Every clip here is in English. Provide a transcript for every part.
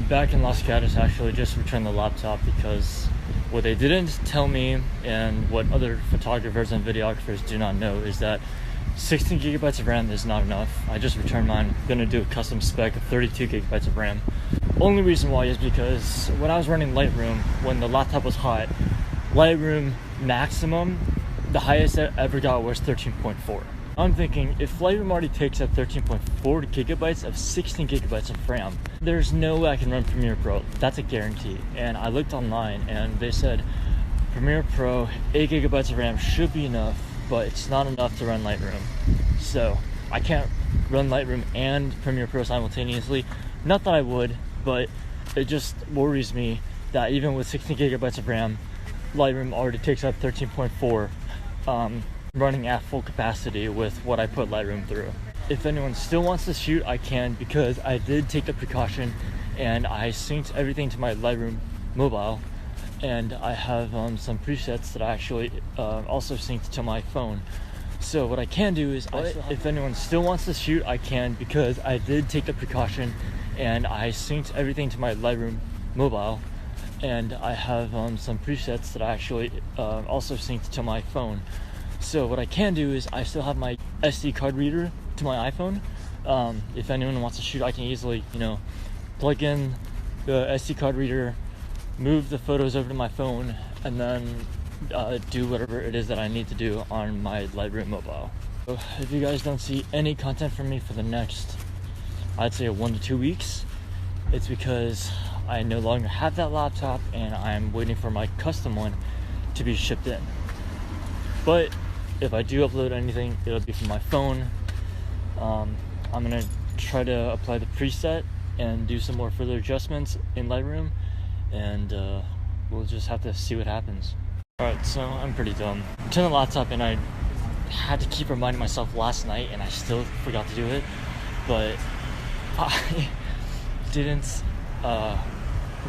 back in Los Gatos. Actually just returned the laptop because what they didn't tell me, and what other photographers and videographers do not know, is that 16 gigabytes of RAM is not enough. I just returned mine. I'm gonna do a custom spec of 32 gigabytes of RAM. Only reason why is because when I was running Lightroom, when the laptop was hot, Lightroom maximum, the highest I ever got was 13.4. I'm thinking, if Lightroom already takes up 13.4 gigabytes of 16 gigabytes of RAM, there's no way I can run Premiere Pro. That's a guarantee. And I looked online and they said Premiere Pro, 8 gigabytes of RAM should be enough, but it's not enough to run Lightroom. So I can't run Lightroom and Premiere Pro simultaneously. Not that I would, but it just worries me that even with 16 gigabytes of RAM, Lightroom already takes up 13.4, running at full capacity with what I put Lightroom through. If anyone still wants to shoot, I can, because I did take the precaution and I synced everything to my Lightroom mobile, and I have some presets that I actually also synced to my phone. So what I can do is, if anyone still wants to shoot, I can, because I did take the precaution and I synced everything to my Lightroom mobile, and I have some presets that I actually also synced to my phone. So what I can do is, I still have my SD card reader to my iPhone. If anyone wants to shoot, I can easily, plug in the SD card reader, move the photos over to my phone, and then do whatever it is that I need to do on my Lightroom mobile. So if you guys don't see any content from me for the next, I'd say 1 to 2 weeks, it's because I no longer have that laptop and I'm waiting for my custom one to be shipped in. But if I do upload anything, it'll be from my phone. I'm gonna try to apply the preset and do some more further adjustments in Lightroom, and we'll just have to see what happens. Alright, so I'm pretty dumb. I turned the laptop and I had to keep reminding myself last night, and I still forgot to do it, but I didn't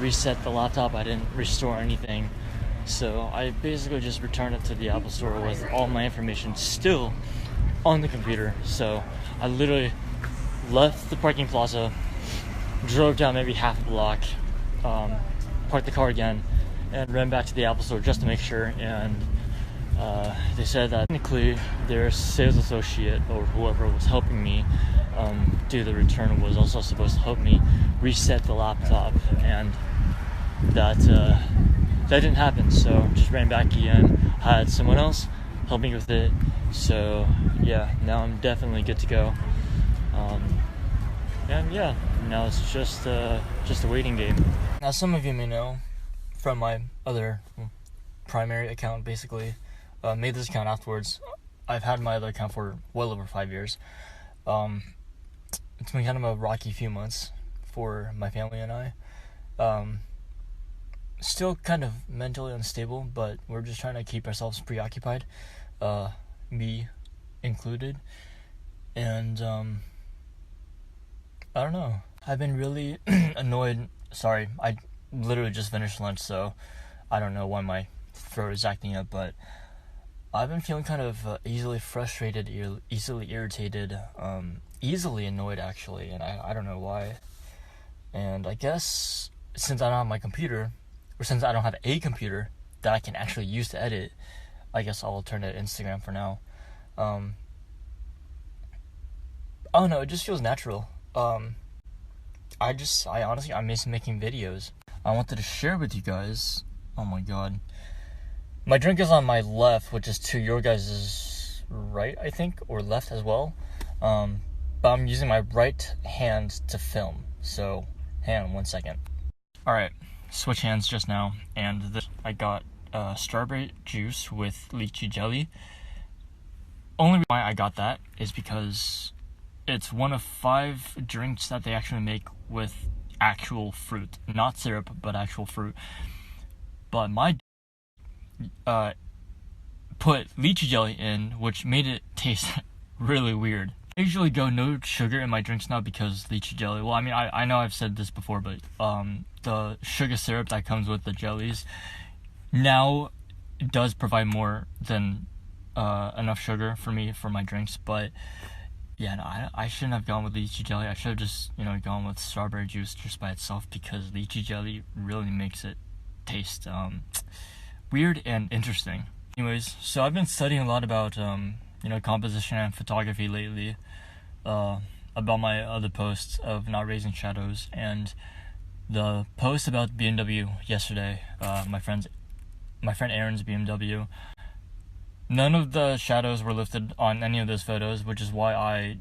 reset the laptop. I didn't restore anything. So I basically just returned it to the Apple Store with all my information still on the computer. So I literally left the parking plaza, drove down maybe half a block, parked the car again, and ran back to the Apple Store just to make sure. And they said that technically their sales associate, or whoever was helping me do the return, was also supposed to help me reset the laptop, and that didn't happen. So just ran back again, had someone else help me with it. So yeah, now I'm definitely good to go. And yeah, now it's just a waiting game. Now some of you may know from my other primary account, basically made this account afterwards. I've had my other account for well over 5 years. It's been kind of a rocky few months for my family and I. Still kind of mentally unstable, but we're just trying to keep ourselves preoccupied, me included. And I don't know, I've been really annoyed. Sorry, I literally just finished lunch, so I don't know why my throat is acting up, but I've been feeling kind of easily frustrated, easily irritated, easily annoyed actually, and I don't know why. And I guess since I don't have my computer, or since I don't have a computer that I can actually use to edit, I guess I'll turn to Instagram for now. Oh no, it just feels natural. I honestly, I miss making videos. I wanted to share with you guys. Oh my god. My drink is on my left, which is to your guys' right, I think, or left as well. But I'm using my right hand to film. So, hang on 1 second. Alright, switch hands just now, and I got strawberry juice with lychee jelly. Only reason why I got that is because it's one of 5 drinks that they actually make with actual fruit. Not syrup, but actual fruit. But my put lychee jelly in, which made it taste really weird. I usually go no sugar in my drinks now because lychee jelly, well, I mean, I know I've said this before, but the sugar syrup that comes with the jellies now does provide more than enough sugar for me for my drinks, but Yeah, no, I shouldn't have gone with lychee jelly. I should have just, gone with strawberry juice just by itself, because lychee jelly really makes it taste weird and interesting. Anyways, so I've been studying a lot about composition and photography lately, about my other posts of not raising shadows, and the post about BMW yesterday, my friend Aaron's BMW. None of the shadows were lifted on any of those photos, which is why I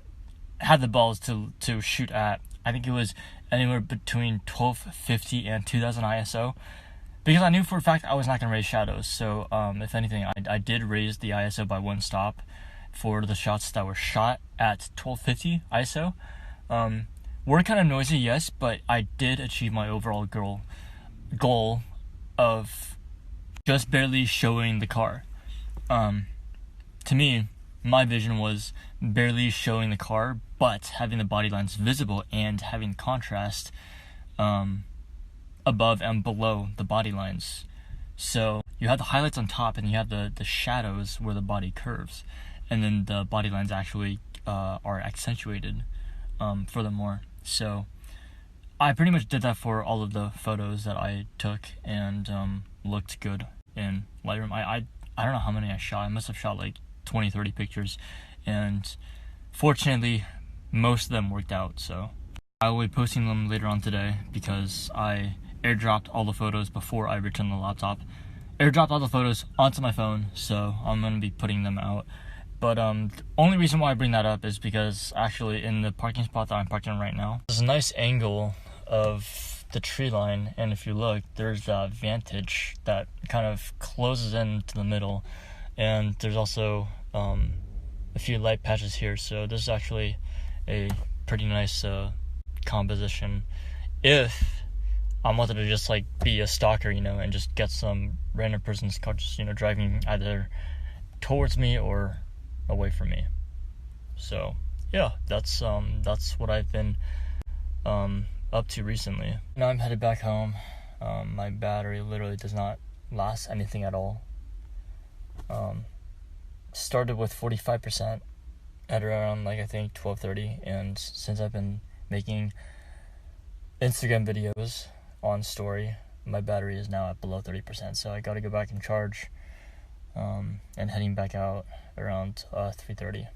had the balls to shoot at, I think it was anywhere between 1250 and 2000 ISO, because I knew for a fact I was not going to raise shadows. So if anything, I did raise the ISO by one stop for the shots that were shot at 1250 ISO. Were kind of noisy, yes, but I did achieve my overall goal of just barely showing the car. To me, my vision was barely showing the car, but having the body lines visible and having contrast above and below the body lines. So you have the highlights on top, and you have the shadows where the body curves, and then the body lines actually are accentuated furthermore. So I pretty much did that for all of the photos that I took, and looked good in Lightroom. I don't know how many I shot. I must have shot like 20-30 pictures, and fortunately most of them worked out. So I will be posting them later on today, because I airdropped all the photos before I returned the laptop. Airdropped all the photos onto my phone, so I'm going to be putting them out. But the only reason why I bring that up is because actually in the parking spot that I'm parking in right now, there's a nice angle of the tree line, and if you look, there's that vantage that kind of closes into the middle, and there's also a few light patches here. So this is actually a pretty nice composition if I wanted to just like be a stalker, and just get some random person's car just driving either towards me or away from me. So yeah, that's what I've been up to recently. Now I'm headed back home. My battery literally does not last anything at all. Started with 45% at around I think 12:30, and since I've been making Instagram videos on story, my battery is now at below 30%, so I gotta go back and charge, and heading back out around 3:30.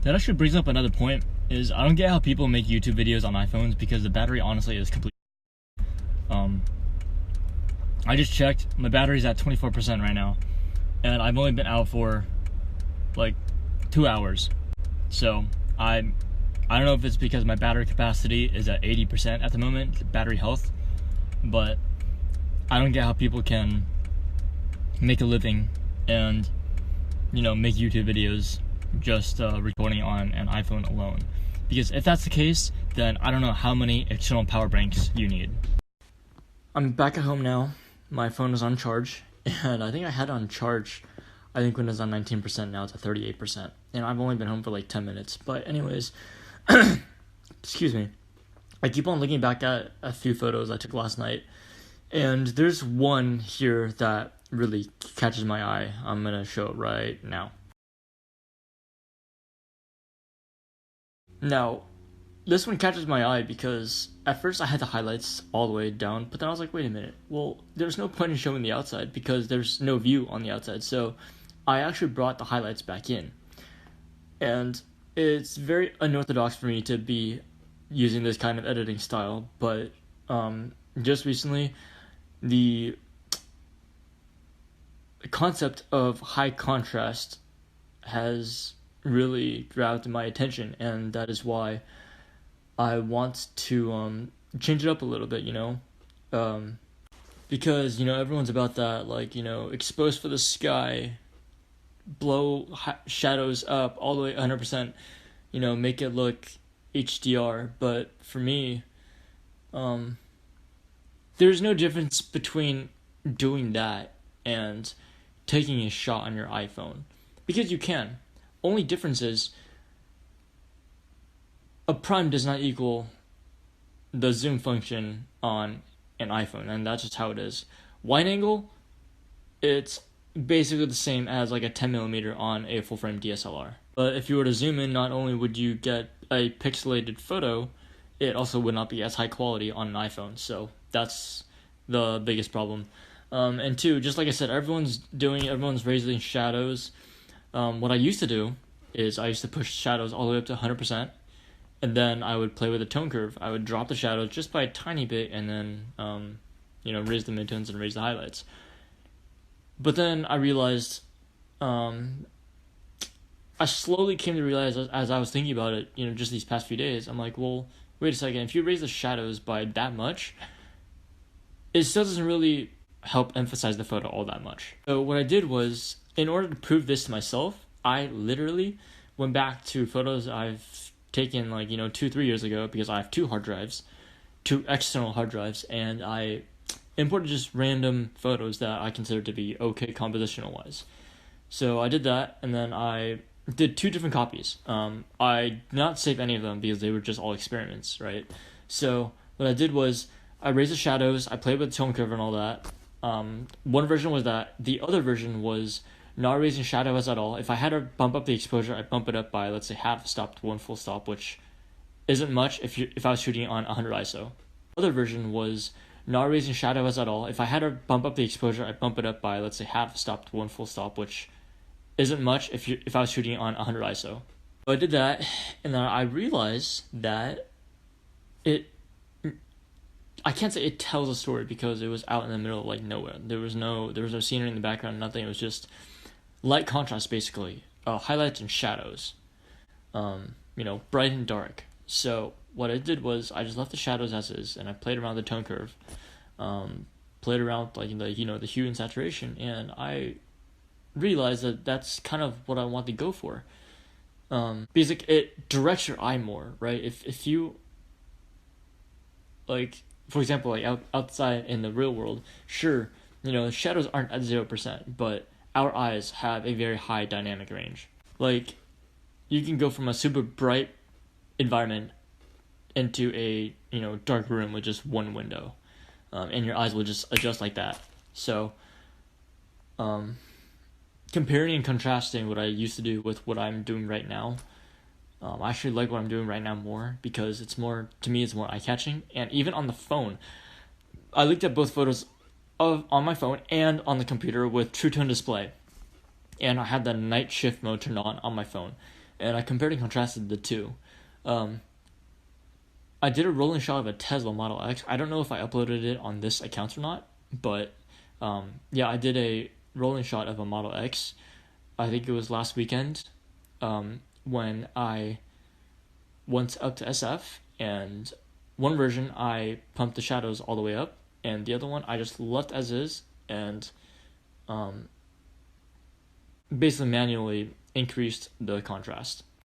That actually brings up another point, is I don't get how people make YouTube videos on iPhones, because the battery honestly is completely... I just checked, my battery's at 24% right now, and I've only been out for like 2 hours. So I don't know if it's because my battery capacity is at 80% at the moment, battery health, but I don't get how people can make a living and make YouTube videos just recording on an iPhone alone. Because if that's the case, then I don't know how many external power banks you need. I'm back at home now. My phone is on charge, and I think I had it on charge, I think when it was on 19%, now it's at 38%. And I've only been home for like 10 minutes. But anyways, excuse me. I keep on looking back at a few photos I took last night, and there's one here that really catches my eye. I'm gonna show it right now. Now, this one catches my eye because at first I had the highlights all the way down, but then I was like, wait a minute, well, there's no point in showing the outside because there's no view on the outside, so I actually brought the highlights back in. And it's very unorthodox for me to be using this kind of editing style, but just recently, the concept of high contrast has really grabbed my attention, and that is why I want to change it up a little bit, because everyone's about that, like, expose for the sky, blow shadows up all the way 100%, make it look HDR. But for me, there's no difference between doing that and taking a shot on your iPhone, because you can. Only difference is a prime does not equal the zoom function on an iPhone, and that's just how it is. Wide angle, it's basically the same as like a 10mm on a full frame DSLR. But if you were to zoom in, not only would you get a pixelated photo, it also would not be as high quality on an iPhone. So that's the biggest problem. And two, just like I said, everyone's raising shadows. What I used to do is I used to push shadows all the way up to 100%, and then I would play with the tone curve. I would drop the shadows just by a tiny bit, and then raise the midtones and raise the highlights. But then I realized, I slowly came to realize as I was thinking about it, just these past few days, I'm like, well, wait a second, if you raise the shadows by that much, it still doesn't really help emphasize the photo all that much. So what I did was, in order to prove this to myself, I literally went back to photos I've taken 2-3 years ago, because I have two external hard drives, and I imported just random photos that I consider to be okay compositional wise. So I did that, and then I did 2 different copies. I did not save any of them because they were just all experiments, right? So what I did was I raised the shadows, I played with the tone curve and all that. One version was that. The other version was not raising shadows at all. If I had to bump up the exposure, I'd bump it up by, let's say, half a stop to 1 full stop, which isn't much if I was shooting on 100 ISO. The other version was not raising shadows at all. If I had to bump up the exposure, I'd bump it up by, let's say, half a stop to 1 full stop, which isn't much if I was shooting on 100 ISO. So I did that, and then I realized that I can't say it tells a story because it was out in the middle of nowhere. There was no scenery in the background, nothing. It was just light contrast, basically, highlights and shadows, bright and dark. So what I did was I just left the shadows as is, and I played around the tone curve, played around the hue and saturation, and I realized that that's kind of what I want to go for, because it directs your eye more, right? If you for example, outside in the real world, sure, shadows aren't at 0%, but our eyes have a very high dynamic range. You can go from a super bright environment into a dark room with just one window, and your eyes will just adjust like that. So comparing and contrasting what I used to do with what I'm doing right now, I actually like what I'm doing right now more, because it's more eye-catching. And even on the phone, I looked at both photos on my phone and on the computer with True Tone display, and I had the night shift mode turned on my phone, and I compared and contrasted the two. I did a rolling shot of a Tesla Model X. I don't know if I uploaded it on this account or not, but I did a rolling shot of a Model X. I think it was last weekend, when I went up to SF, and one version I pumped the shadows all the way up, and the other one I just left as is, and basically manually increased the contrast.